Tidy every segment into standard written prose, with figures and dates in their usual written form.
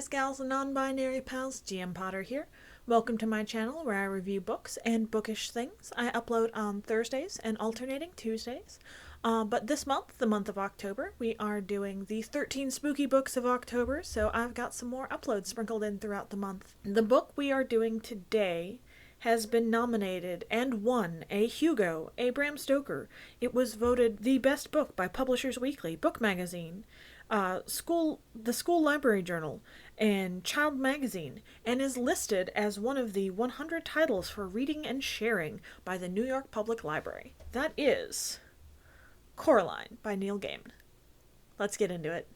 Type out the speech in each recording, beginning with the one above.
guys, gals, and non-binary pals, GM Potter here. Welcome to my channel where I review books and bookish things. I upload on Thursdays and alternating Tuesdays. But this month, the month of October, we are doing the 13 spooky books of October, so I've got some more uploads sprinkled in throughout the month. The book we are doing today has been nominated and won a Hugo, a Bram Stoker. It was voted the best book by Publishers Weekly, Book Magazine, the School Library Journal, and Child Magazine, and is listed as one of the 100 titles for reading and sharing by the New York Public Library. That is Coraline by Neil Gaiman. Let's get into it.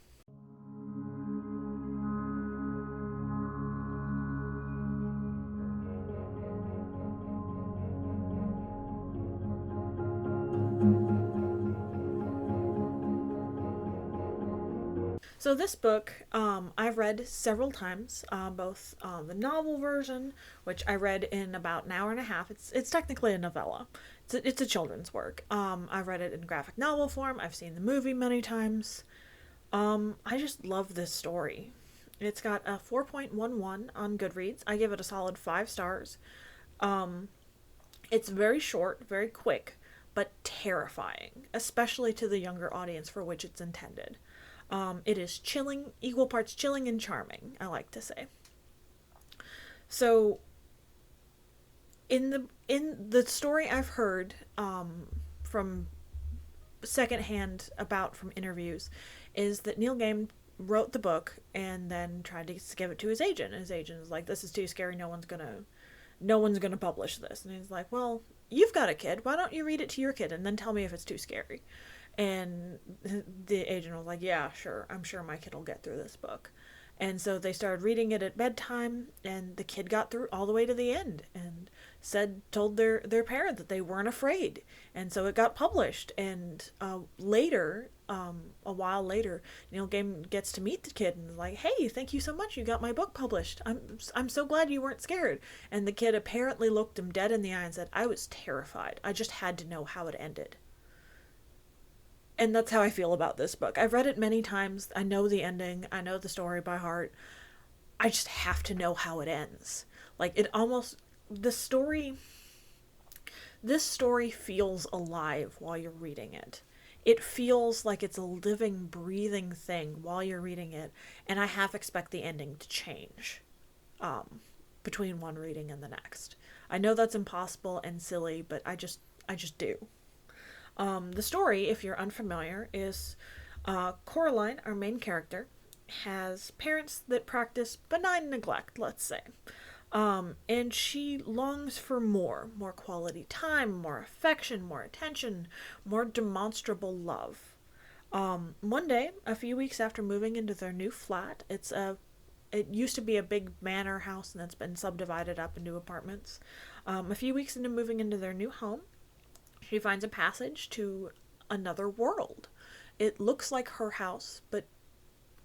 So this book, I've read several times, both the novel version, which I read in about an hour and a half. It's technically a novella. It's a children's work. I've read it in graphic novel form. I've seen the movie many times. I just love this story. It's got a 4.11 on Goodreads. I give it a solid 5 stars. It's very short, very quick, but terrifying, especially to the younger audience for which it's intended. It is chilling, equal parts chilling and charming, I like to say. So, in the story I've heard from secondhand from interviews, is that Neil Gaiman wrote the book and then tried to give it to his agent. And his agent is like, "This is too scary. No one's gonna publish this." And he's like, "Well, you've got a kid. Why don't you read it to your kid and then tell me if it's too scary?" And the agent was like, "Yeah, sure. I'm sure my kid will get through this book." And so they started reading it at bedtime, and the kid got through all the way to the end and told their parent that they weren't afraid. And so it got published. And later, a while later, Neil Gaiman gets to meet the kid and is like, "Hey, thank you so much. You got my book published. I'm so glad you weren't scared." And the kid apparently looked him dead in the eye and said, "I was terrified. I just had to know how it ended." And that's how I feel about this book. I've read it many times. I know the ending. I know the story by heart. I just have to know how it ends. Like, this story feels alive while you're reading it. It feels like it's a living, breathing thing while you're reading it, and I half expect the ending to change between one reading and the next. I know that's impossible and silly, but I just do. The story, if you're unfamiliar, is Coraline, our main character, has parents that practice benign neglect, let's say. And she longs for more quality time, more affection, more attention, more demonstrable love. One day, a few weeks after moving into their new flat, it used to be a big manor house and it's been subdivided up into apartments. A few weeks into moving into their new home, she finds a passage to another world. It looks like her house, but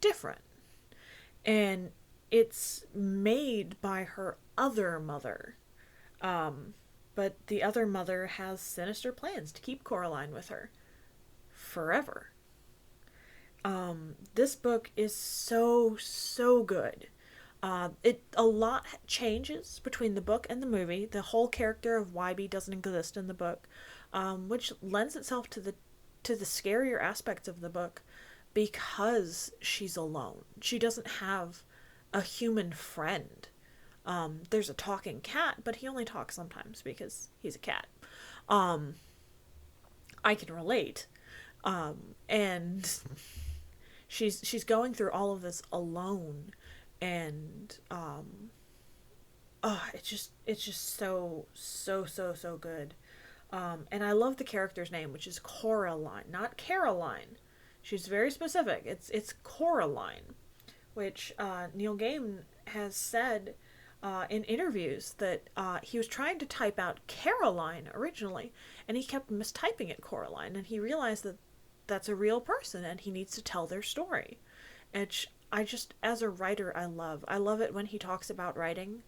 different. And it's made by her other mother. But the other mother has sinister plans to keep Coraline with her forever. This book is so good. A lot changes between the book and the movie. The whole character of Wybie doesn't exist in the book, which lends itself to the scarier aspects of the book because she's alone. She doesn't have a human friend. There's a talking cat, but he only talks sometimes because he's a cat. I can relate. And she's going through all of this alone. And it's just so good. And I love the character's name, which is Coraline, not Caroline. She's very specific. It's Coraline, which Neil Gaiman has said in interviews that he was trying to type out Caroline originally, and he kept mistyping it Coraline, and he realized that that's a real person and he needs to tell their story. And as a writer, I love it when he talks about writing.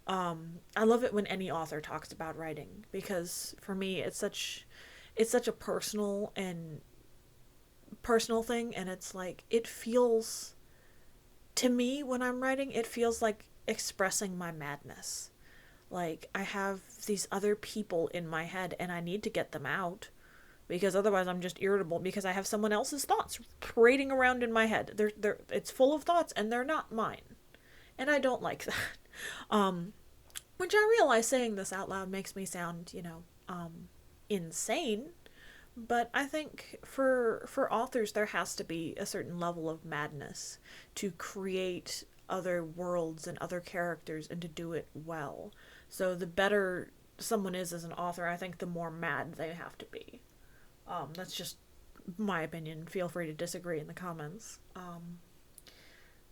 I love it when any author talks about writing, because for me it's such a personal thing, and it's like it feels to me, when I'm writing, it feels like expressing my madness. Like, I have these other people in my head and I need to get them out because otherwise I'm just irritable because I have someone else's thoughts parading around in my head. It's full of thoughts and they're not mine. And I don't like that. Um, which I realize saying this out loud makes me sound, insane. But I think for authors there has to be a certain level of madness to create other worlds and other characters and to do it well. So the better someone is as an author, I think the more mad they have to be. That's just my opinion. Feel free to disagree in the comments.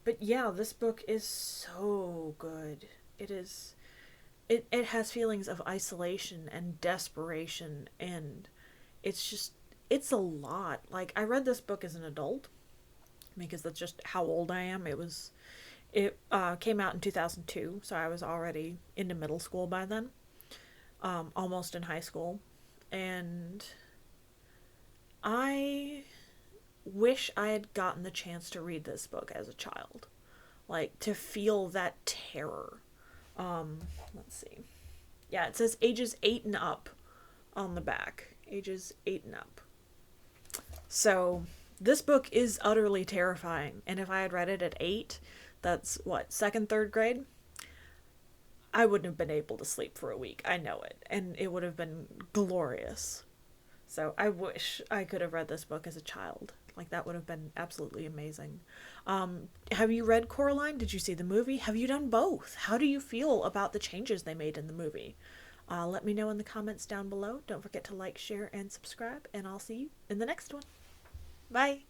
But yeah, this book is so good. It has feelings of isolation and desperation, and it's a lot. Like, I read this book as an adult because that's just how old I am. It came out in 2002, so I was already into middle school by then, almost in high school, and I wish I had gotten the chance to read this book as a child, like to feel that terror. Let's see. Yeah, it says ages 8 and up on the back. Ages 8 and up. So, this book is utterly terrifying, and if I had read it at 8, that's what, second, third grade? I wouldn't have been able to sleep for a week. I know it. And it would have been glorious. So I wish I could have read this book as a child. Like, that would have been absolutely amazing. Have you read Coraline? Did you see the movie? Have you done both? How do you feel about the changes they made in the movie? Let me know in the comments down below. Don't forget to like, share, and subscribe, and I'll see you in the next one. Bye!